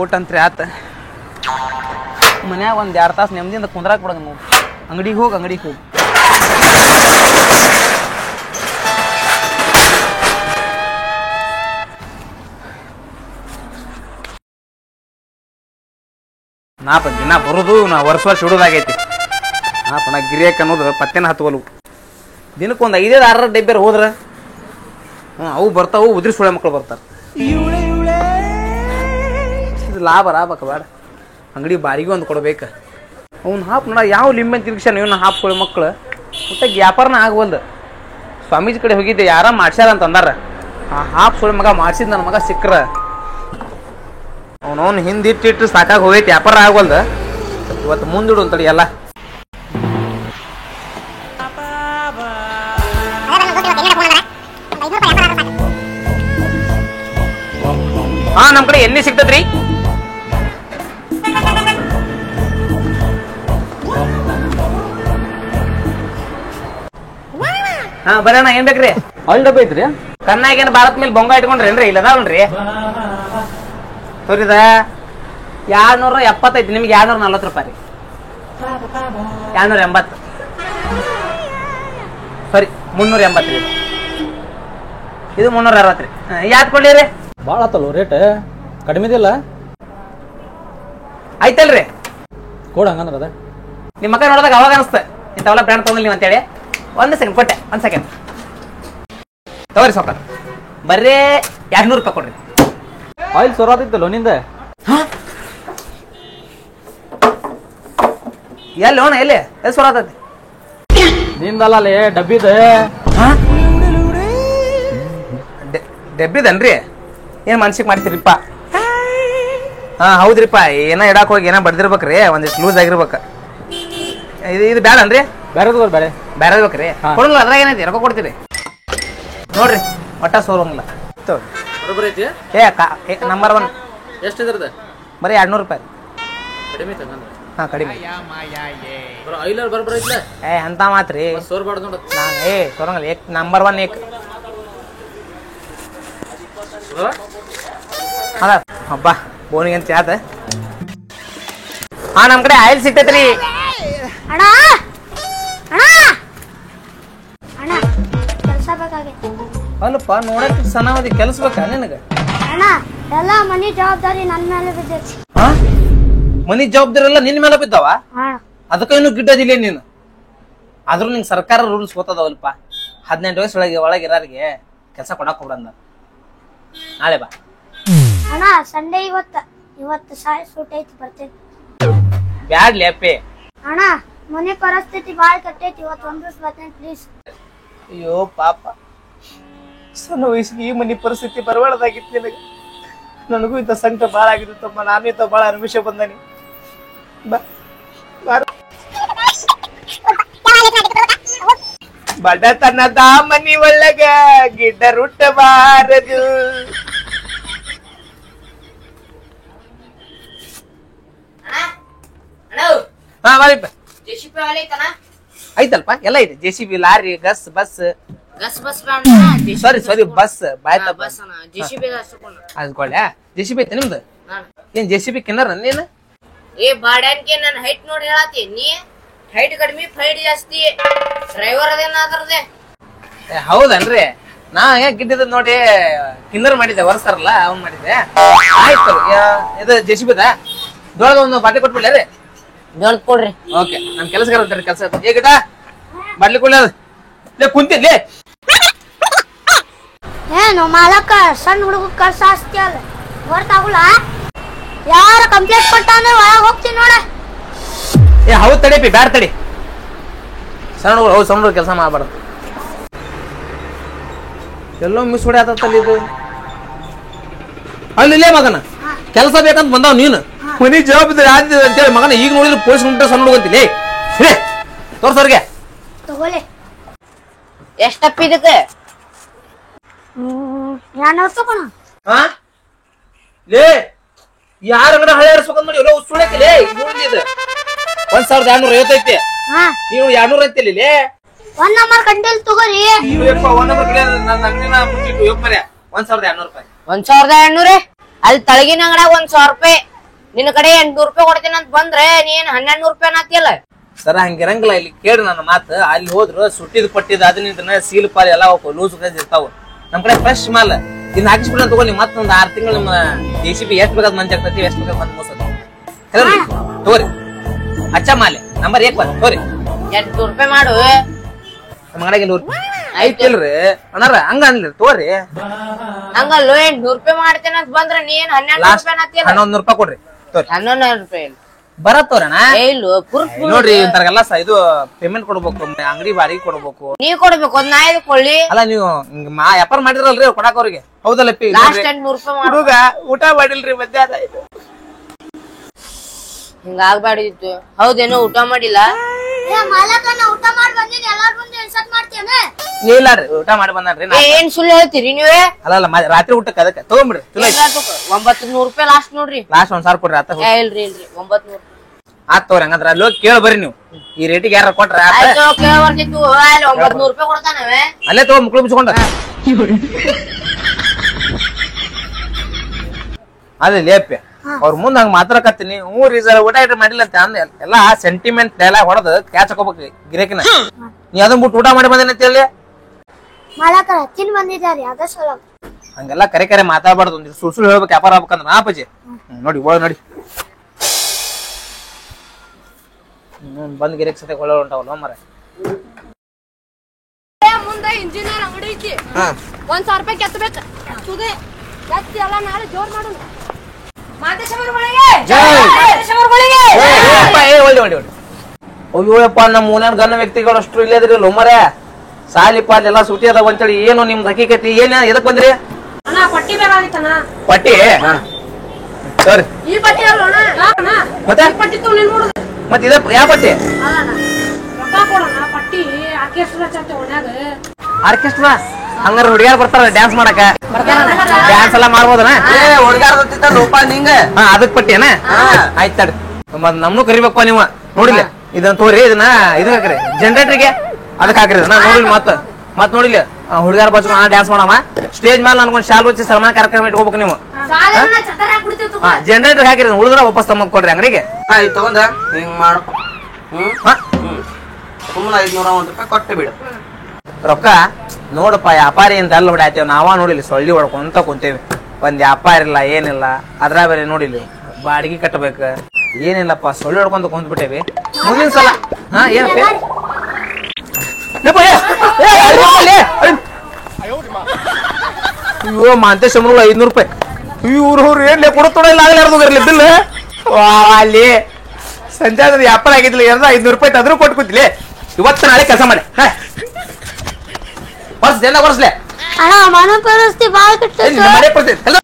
ಊಟ ಅಂತ್ರಿ ಆತ ಮನ್ಯಾಗ ಒಂದು 2 ತಾಸು ನೆಮ್ಮದಿಯಿಂದ ಕುಂದ್ರಾಕ್ ಬಿಡೋದು ನಾವು ಅಂಗಡಿಗೆ ಹೋಗಿ ದಿನ ಬರೋದು ನಾ ವರ್ಷ ಹಿಡೋದಾಗೈತಿ ನಾ ಗಿರಿಯಕ್ಕೆ ಅನ್ನೋದು ಪತ್ತೆನ ಹತ್ತವಲ್ವು ದಿನಕ್ಕೊಂದು 5-6 ಡಬ್ಬೆ ಹೋದ್ರೆ ಅವು ಬರ್ತಾವು ಉದ್ರಿ ಸುಳೆ ಮಕ್ಕಳು ಬರ್ತಾರೆ ಇದು ಲಾಭ ಬೇಡ ಅಂಗಡಿ ಬಾರಿಗೆ ಒಂದು ಕೊಡ್ಬೇಕು ಅವ್ನು ಹಾಪ್ ನೋಡ ಯಾವ ಲಿಂಬೆ ತಿರ್ಗಿಸ್ಯಾನ ಇವನ್ನ ಹಾಪ್ ಸುಳೆ ಮಕ್ಕಳು ಒಟ್ಟಾಗಿ ವ್ಯಾಪಾರನ ಆಗವಲ್ದು ಸ್ವಾಮೀಜಿ ಕಡೆ ಹೋಗಿದ್ದೆ ಯಾರ ಮಾಡ್ಸ್ಯಾರ ಅಂತ ಅಂದಾರ ಆ ಹಾಪ್ ಸುಳೆ ಮಗ ಮಾಡ್ಸಿದ್ ನನ್ನ ಮಗ ಸಿಕ್ಕ್ರ ಅವನವನು ಹಿಂದಿಟ್ಟಿಟ್ಟು ಸಾಕಾಗಿ ಹೋಗೈತಿ ವ್ಯಾಪಾರ ಆಗವಲ್ದು ಇವತ್ತು ಮುಂದಿಡು ಅಂತಡಿ ಎಲ್ಲ ನಮ್ಮ ಕಡೆ ಎಣ್ಣೆ ಸಿಗ್ತದ್ರಿ ಬರೋಣ ಏನ್ ಬೇಕ್ರಿ ಆಯಿಲ್ ಡಬ್ಬ ಐತ್ರಿ ಕಣ್ಣಾಗೇನು ಭಾರತ್ ಮೇಲೆ ಬೊಂಗ ಇಟ್ಕೊಂಡ್ರೇನ್ರಿ ಇಲ್ಲ ಅದಾವಲ್ರಿ ತೋರಿದ 275 ನಿಮ್ಗೆ 240 ರೂಪಾಯಿ ರೀ 280 ಸರಿ 380 ರೀ ಇದು 360 ರೀ ಯಾತ್ ಕೊಡ್ಲಿರಿ ಭಾಳ ಆತಲ್ವ ರೇಟ್ ಕಡಿಮೆ ಇದಿಲ್ಲ ಆಯ್ತಲ್ರಿ ಕೊಡ ಹಂಗಂದ್ರ ಅದ ನಿಮ್ಮ ಮಕ್ಕ ನೋಡಿದಾಗ ಅವಾಗ ಅನಿಸ್ತ ಇಂಥವೆಲ್ಲ ಬ್ರ್ಯಾಂಡ್ ತೊಗೊಂಡಿಲ್ಲ ನೀವು ಅಂತೇಳಿ 1 ಸೆಕೆಂಡ್ ಕೊಟ್ಟೆ 1 ಸೆಕೆಂಡ್ ತಗೋರಿ ಸ್ವಲ್ಪ ಬರ್ರಿ 200 ರೂಪಾಯಿ ಕೊಡ್ರಿ ಆಯಿಲ್ ಸೊರಾತಿತ್ತಲ್ಲ ನಿಂದ ಎಲ್ಲಿ ಹೋಣ ಎಲ್ಲಿ ಸೊರಾತೈತಿ ನಿಂದಲ್ಲ ಡಬ್ಬಿದ ಡಬ್ಬಿದನ್ರಿ ಏನ್ ಮನ್ಸಿಗೆ ಮಾಡ್ತೀರಿಪ್ಪ ಹೌದ್ರಿಪ್ಪ ಏನ ಇಡಾಕ್ ಹೋಗಿ ಏನ ಬಡ್ದಿರ್ಬೇಕ್ರಿ ಒಂದಿಷ್ಟು ಲೂಸ್ ಆಗಿರ್ಬೇಕ ಇದು ಬ್ಯಾಡನ್ರಿ ಬೇರೆ ಬೇರೆ ಬೇಕ್ರಿ ಕೊಡಲ್ಲ ಅದ್ರಾಗ ಏನೈತಿ ರೊಕ್ಕ ಕೊಡ್ತೀರಿ ನೋಡ್ರಿ ಒಟ್ಟ ಸೋರಂಗಿಲ್ಲ ನಂಬರ್ 1 ಎಷ್ಟು ಇದ್ರದ ಬರೀ 200 ರೂಪಾಯಿ ಕಡಿಮೆ ಕಡಿಮೆ ಆಯಿಲರ್ ಬರಬರ ಐತ್ಲ ಅಂತ ಮಾತ್ರಿ ಸೋರ್ಬಾರ್ದು ನೋಡ ಸೋರಂಗಿಲ್ಲ ನಂಬರ್ 1 ಅದ ಹಬ್ಬ ಬೋನಿಗೆ ಅಂತ ಯಾತ ನಮ್ ಕಡೆ ಆಯಿಲ್ ಸಿಗ್ತೈತ್ರಿ ಅಲ್ಲಪ್ಪ ನೋಡಕ್ ಸಣ್ಣವದಿ ಕೆಲಸ ಬೇಕಾ ನಿನಗ ಎಲ್ಲ ಮನಿ ಜವಾಬ್ದಾರಿ ನನ್ನ ಮೇಲೆ ಬಿದ್ದೈತಿ ಮನಿ ಜವಾಬ್ದಾರಿ ಎಲ್ಲ ನಿನ್ ಮೇಲೆ ಬಿದ್ದಾವ ಅದಕ್ಕ ಏನು ಗಿಡ್ಡದಿಲ್ಲ ನೀನು ಆದ್ರೂ ನಿಂಗೆ ಸರ್ಕಾರ ರೂಲ್ಸ್ ಗೊತ್ತದವಲ್ಪ 18 ವಯಸ್ಸೊಳಗೆ ಒಳಗಿರೋರಿಗೆ ಕೆಲಸ ಕೊಡಕ್ ಹೋಗ್ಬಿಡಂದ ನಾಳೆ ಬಾ ಅಣ್ಣ ಸಂಡೇ ಇವತ್ತು ಸೂಟ್ ಐತಿ ಬರ್ತೈತಿ ಬ್ಯಾಡ್ಲಿ ಅಪ್ಪೆ ಅಣ್ಣ ಮನೆ ಪರಿಸ್ಥಿತಿ ಬಾಳ ಕಟ್ಟೈತಿ ಇವತ್ತು 1 ದಿವಸ ಬರ್ತೇನೆ ಪ್ಲೀಸ್ ಅಯ್ಯೋ ಪಾಪ ಸಣ್ಣ ವಯಸ್ಸಿಗೆ ಈ ಮನಿ ಪರಿಸ್ಥಿತಿ ಬರಬಾರ್ದಾಗಿತ್ತು ನಿನಗೆ ನನಗೂ ಇಂಥ ಸಂಕಟ ಭಾಳ ಆಗಿರುತ್ತಮ್ಮ ನಾನು ಇಂಥ ಭಾಳ ಅನುಭವಿಸ ಬಂದಾನಿ ಬಡತನದ ಮನಿ ಒಳಗ ಗಿಡ್ಡ ರುಟ್ಟಬಾರದು ಐತಲ್ಪ ಎಲ್ಲ ಇದೆ JCB lorry ಗಸ್ bus sorry bus ಅದ್ಕೊಳ್ಳೆ JCB ಐತೆ ನಿಮ್ದು ಏನ್ JCB ಕಿನ್ನರ ನೀನು ಬಾಡ್ಯಾನ್ಗೆ ನನ್ನ ಹೈಟ್ ನೋಡಿ ಹೇಳತ್ತಿ ನೀ ಹೈಟ್ ಕಡಿಮೆ ಫೈಟ್ ಜಾಸ್ತಿ ಡ್ರೈವರ್ ಅದೇನಾದ್ರದೆ ಹೌದನ್ರಿ ನಾ ಹೇಗ್ ಗಿಡ್ಡಿದ ನೋಡಿ ಕಿನ್ನರ್ ಮಾಡಿದ್ದೆ ವರ್ಸರ್ಲ ಅವ್ನ್ ಮಾಡಿದ್ದೆ ಆಯ್ತು ಇದು JCB ದೊಡ್ಡ ಒಂದು ಬಾಟ್ಲಿ ಕೊಟ್ಬಿಡ್ಲಿ ರೀ ದೊಡ್ಡ ಕೊಡ್ರಿ ಓಕೆ ನಮ್ ಕೆಲಸಗಾರ ಅಂತಾರೆ ಕೆಲಸ ಹೇಗಿಟ ಬಾಟ್ಲಿ ಕೊಡ್ಲಿ ಕುಂತಿದ್ಲಿ ಏನು ಮಾಲಕ ಸಣ್ಣ ಹುಡುಗ ಕಳ್ಸ ಆಸ್ತಿ ಅಲ್ಲ ಗೊತ್ತಾಗುಲ್ಲ ಯಾರ ಕಂಪ್ಲೇಂಟ್ ಕೊಟ್ಟಾನೆ ಒಳಗೆ ಹೋಗ್ತೀನಿ ನೋಡ ಹೌದ್ ತಡಿಪಿ ಬ್ಯಾಡ ತಡಿ ಸಣ್ಣ ಹೌದು ಸಣ್ಣ ಕೆಲಸ ಮಾಡಬಾರ್ದು ಎಲ್ಲೋ ಮಿಸ್ ಹೊಡೆ ಆತಲ್ಲಿ ಇದು ಅಲ್ಲಿಲ್ಲೇ ಮಗನ ಕೆಲಸ ಬೇಕಂತ ಬಂದಾವ್ ನೀನು ಮನಿ ಜವಾಬ್ದಾರಿ ಆದ ಅಂತೇಳಿ ಮಗನ ಈಗ ನೋಡಿದ್ರೆ ಪೊಲೀಸ್ ಮುಟ್ಟ ಸಣ್ಣ ಹುಡುಗಂತೀನಿ ತೋರ್ಸೋರ್ಗೆ ತಗೋಲೆ ಎಷ್ಟಪ್ಪ ಇದಕ್ಕೆ 200 ತಗೋಣ ಲೇ ಯಾರ ಹಳೆ ಹರಿಸ್ಬೇಕಂತ ಮಾಡಿ ಎಲ್ಲ ಉಸುಳಕಿಲೇ ಇದು 1250 ಐತಿ ನೀವು 200 ಐತಿಲಿ ಲೇ 1 ನಂಬರ್ ಕಂಡಲ್ ತಗೋರಿ ಇವಪ್ಪ 1 ನಂಬರ್ ನನ್ನ ಅಂಗಡಿನ ಮುಚ್ಚಿಟ್ಟು ಯಪ್ಪರೆ 1200 ರೂಪಾಯಿ 1200 ಅಲ್ಲಿ ತಳಗಿನ ಅಂಗಡ್ಯಾಗ 1,000 ರೂಪಾಯಿ ನಿನ್ನ ಕಡೆ 800 ರೂಪಾಯಿ ಕೊಡ್ತೀನಿ ಅಂತ ಬಂದ್ರೆ ನೀನ್ 1200 ರೂಪಾಯಿ ನಾತಿಯಲ್ಲ. ಸರ ಹಂಗಿರಂಗಿಲ್ಲ, ಇಲ್ಲಿ ಕೇಳಿ ನನ್ನ ಮಾತು. ಅಲ್ಲಿ ಹೋದ್ರು ಸುಟ್ಟಿದ್ ಪಟ್ಟಿದ್ ಅದನ್ನ ಸೀಲ್ ಪಾಲ್ ಎಲ್ಲ ಲೂಸ್ ಇರ್ತಾವ. ನಮ್ ಕಡೆ ಫ್ರೆಶ್ ಮಾಲ್ ಇನ್ ಹಾಕಿಸ್ಬಿಡ ತಗೊಳ್ಳಿ. ಮತ್ತೊಂದ್ 6 ತಿಂಗಳು ನಿಮ್ಮ JCB ಎಷ್ಟ್ ಬೇಕಾದ್ ಮಂದಿ ಆಗ್ತೈತಿ, ಎಷ್ಟ್ ಬೇಕಾದ್ ಮಂದಿ ಮೋಸ ತಗೋರಿ. ಅಚ್ಚ ಮಾಲೆ ನಂಬರ್ 1 ತಗೋರಿ. 800 ರೂಪಾಯಿ ಮಾಡು. ನಮ್ಮ ಅಂಗಡಿಗೆ ಐತಿಲ್ರಿ ಅಣ್ಣಾರ, ಹಂಗ ಅನ್ಲಿ ತಗೋರಿ. ಹಂಗಲ್ಲೋ 800 ರೂಪಾಯಿ ಮಾಡ್ತೇನೆ ಅಂತ ಬಂದ್ರೆ ನೀನ್ 1200 ಲಾಸ್ಟ್ ರೂಪಾಯಿ ನಾತಿಯಲ್ಲ. 1100 ರೂಪಾಯಿ ಕೊಡ್ರಿ ತೋರಿ. 1100 ರೂಪಾಯಿ ಬರತ್ತವ್ರಣ ಇಲ್ಲು ಕುರ್ಕ್ ನೋಡ್ರಿ. ಇಂತಾಗೆಲ್ಲ ಇದು ಪೇಮೆಂಟ್ ಕೊಡ್ಬೇಕು, ಅಂಗಡಿ ಬಾಡಿಗೆ ಕೊಡ್ಬೇಕು. ನೀವ್ ಕೊಡ್ಬೇಕು, ಒಂದ್ ನಾ ಕೊಳ್ಳಿ. ಅಲ್ಲ ನೀವು ವ್ಯಾಪಾರ ಮಾಡಿದ್ರಲ್ರಿ ಕೊಡಾಕ ಅವ್ರಿಗೆ, ಹೌದಲ್ಲ? ಲಾಸ್ಟ್ 800 ರೂಪಾಯಿ ಮಾಡು. ಹುಡುಗ ಊಟ ಮಾಡಿಲ್ರಿ ಮಧ್ಯಾಹ್ನ. ಹಿಂಗ ಆಗ್ಬಾರ್ದಿತ್ತು. ಹೌದೇನೋ ಊಟ ಮಾಡಿಲ್ಲ. ಮಾಲಕ ನಾ ಊಟ ಮಾಡಿ ಬಂದಿನಿ, ಎಲ್ಲಾರ್ ಮುಂದೆ ಇನ್ಸಲ್ಟ್ ಮಾಡ್ತೇನೆ. ಇಲ್ಲ ರೀ, ಊಟ ಮಾಡಿ ಬಂದ್ರಿ. ಏನ್ ಸುಳ್ಳು ಹೇಳ್ತೀರಿ ನೀವೇ? ಅಲ್ಲ ರಾತ್ರಿ ಊಟಕ್ಕೆ ಅದಕ್ಕೆ ತಗೊಂಬಿಡ್ರಿ. 900 ರೂಪಾಯಿ ಲಾಸ್ಟ್ ನೋಡ್ರಿ. ಲಾಸ್ಟ್ 1000 ಕೊಡ್ರಿ. ಆತ ಇಲ್ರಿ 900. ಆತ್ ತಗೋರಿ. ಹಂಗಂದ್ರ ಅಲ್ಲಿ ಹೋಗಿ ಕೇಳಿ ಬರ್ರಿ ನೀವು. ಈ ರೇಟಿಗೆ ಯಾರ ಕೊಟ್ರ ಆಯ್ತು ಕೇಳ್ಬರ್ತಿತ್ತು. ಅಲ್ಲಿ 900 ರೂಪಾಯಿ ಕೊಡ್ತಾನವೆ. ಅಲ್ಲೇ ತಗೋ ಮುಕ್ಳು ಮುಚ್ಕೊಂಡ. ಅದೇ ಲೇಪೆ ಅವ್ರ ಮುಂದ್ ಹಂಗ ಮಾತಾಡಕತ್ತೀನಿ. ರೀ ಸರ್ ಊಟ ಇಟ್ರೆ ಮಾಡಿಲ್ಲ ಅಂತ ಅಂದ ಎಲ್ಲಾ ಸೆಂಟಿಮೆಂಟ್ ಡೈಲಾಗ್ ಹೊಡೆದು ಕ್ಯಾಚ್ ಹಾಕೋಬೇಕು ಗಿರೇಕಿನ. ನೀ ಅದನ್ ಬಿಟ್ಟು ಊಟ ಮಾಡಿ ಬಂದೇನೆ ಅಂತೇಳಿ ಮಾಲಕ ತಿನ್ ಬಂದಿದ್ದಾರೆ ಅದ ಸಲ. ಹಂಗೆಲ್ಲ ಕರೆ ಮಾತಾಡ್ಬಾರ್ದು. ಒಂದ್ ಸುಳ್ಳು ಹೇಳ್ಬೇಕು ವ್ಯಾಪಾರ ಆಗ್ಬೇಕಂದ್ರ ನಾ ಪಜಿ ನೋಡಿ ಒಳ ನೋಡಿ ಬಂದ್ ಗಿರೇಕ್ ಸತೆ ಒಳ್ಳೆ ಉಂಟಾವಲ್ಲ ಮರ. ಮುಂದೆ ಇಂಜಿನಿಯರ್ ಅಂಗಡಿ ಐತಿ. 1,000 ರೂಪಾಯಿ ಕೆತ್ತಬೇಕು. ಸುದೆ ಕೆತ್ತಿ ಎಲ್ಲ ನಾಳೆ ಜೋರ್ ಮಾಡೋಣ. ಅಯ್ಯೋಯಪ್ಪ, ನಮ್ಮ ಮೂನ್ಯಾನ ಗಣ್ಣ ವ್ಯಕ್ತಿಗಳು ಅಷ್ಟು ಇಲ್ಲದ್ರಿ ಲೋಮರ. ಸಾಲಿ ಪಾಲ್ ಎಲ್ಲ ಸುಟಿ ಅದಾವ ಅಂತೇಳಿ ಏನು ನಿಮ್ದು ಹಕ್ಕಿಕತಿ ಏನ ಎದಕ್ ಬಂದ್ರಿ? ಅಣ್ಣ ಪಟ್ಟಿ ಬೇಕಾಗಿತ್ತಣ್ಣ. ಪಟ್ಟಿ ಸರಿ. ಈ ಪಟ್ಟಿ ಅಲ್ಲ ಮತ್ತೆ ಪಟ್ಟಿ ತಗೊಂಡು ನೋಡುದು. ಮತ್ತೆ ಇದ ಯಾವ ಪಟ್ಟಿ? ರೊಕ್ಕ ಕೊಡೋಣ. ಪಟ್ಟಿ ಆರ್ಕೆಸ್ಟ್ರಾ ಚರ್ಚೆ ಒಳ್ಯಾಗ ಆರ್ಕೆಸ್ಟ್ರಾ ಹಂಗಾರ ಹುಡುಗ್ಯಾರ ಬರ್ತಾರ ಡ್ಯಾನ್ಸ್ ಮಾಡಕ. ಡ್ಯಾನ್ಸ್ ಎಲ್ಲ ಮಾಡ್ಬೋದನ? ಅದಕ್ ಪಟ್ಟಿಯನ? ಆಯ್ತು ತಡ್ರಿ. ಮತ್ ನಮ್ನು ಕರಿಬೇಕಪ್ಪ ನೀವು. ನೋಡಿಲ್ಲ ಇದನ್ನ ತೋರಿ, ಇದನ್ನ ಇದಕ್ ಹಾಕ್ರಿ ಜನರೇಟರ್ಗೆ. ಅದಕ್ಕೆ ಹಾಕ್ರಿ ಇದನ್ನ. ನೋಡಿಲ್ಲ ಮತ್ ನೋಡಿಲ್ಲ ಹುಡುಗಾರ ಬಾಜು ಡ್ಯಾನ್ಸ್ ಮಾಡಮ್ಮ. ಸ್ಟೇಜ್ ಮೇಲೆ ನನ್ಗೊಂದು ಶಾಲ್ వచ్చి ಸನ್ಮಾನ ಕಾರ್ಯಕ್ರಮ ಇಟ್ಕೋಬೇಕು ನೀವು. ಜನರೇಟರ್ ಹಾಕಿರಿ, ಉಳಿದ್ರ ವಾಪಸ್ ತಮ್ಮ ಕೊಡ್ರಿ ಅಂಗಡಿಗೆ. ತಗೊಂಡ ಹಿಂಗ್ ಮಾಡಪ್ಪ. ಸುಮ್ಮನೆ 501 ರೂಪಾಯಿ ಕೊಟ್ಟೆ ಬಿಡು. ರೊಕ್ಕ ನೋಡಪ್ಪ, ವ್ಯಾಪಾರಿ ಅಂತ ಅಲ್ಲ ಹೊಡ್ಯಾತೇವ್ ನಾವ. ನೋಡಿಲ್ಲ ಸೊಳ್ಳಿ ಹೊಡ್ಕೊಂತ ಕುಂತೇವಿ. ಒಂದ್ ವ್ಯಾಪಾರ ಇಲ್ಲ ಏನಿಲ್ಲ. ಅದ್ರ ಬೇರೆ ನೋಡಿಲ್ಲ ಬಾಡಿಗೆ ಕಟ್ಟಬೇಕ ಏನಿಲ್ಲಪ್ಪ. ಸೊಳ್ಳಿ ಹೊಡ್ಕೊಂತ ಕುಂತ ಬಿಟ್ಟೇವಿ. ಮುಂದಿನ ಸಲ ಏನಪ್ಪ ಅಯ್ಯೋ ಮಾಂತೆ ಶಂಬಳ 500 ರೂಪಾಯಿ. ಇವ್ರು ಏನ್ಲೇ ಕೊಡತೋಡ ಇಲ್ಲ ಆಗ್ಲಾರ್ದು ಬಿಲ್. ಅಲ್ಲಿ ಸಂಜೆ ವ್ಯಾಪಾರ ಆಗಿದ್ದಿಲ್ಲ, 500 ರೂಪಾಯಿ ಅದ್ರೂ ಕೊಟ್ಟು ಕೂತಿಲ್ಲ. ಇವತ್ತು ನಾಳೆ ಕೆಲಸ ಮಾಡಿ ಕೊಡ್ಸ್ಲೆ ಅಣ್ಣ ಮನ ಪರಿಸ್ಥಿತಿ ಬಾಳ ಕೆಟ್ಟ. ಕೊಡ್ತೇನೆ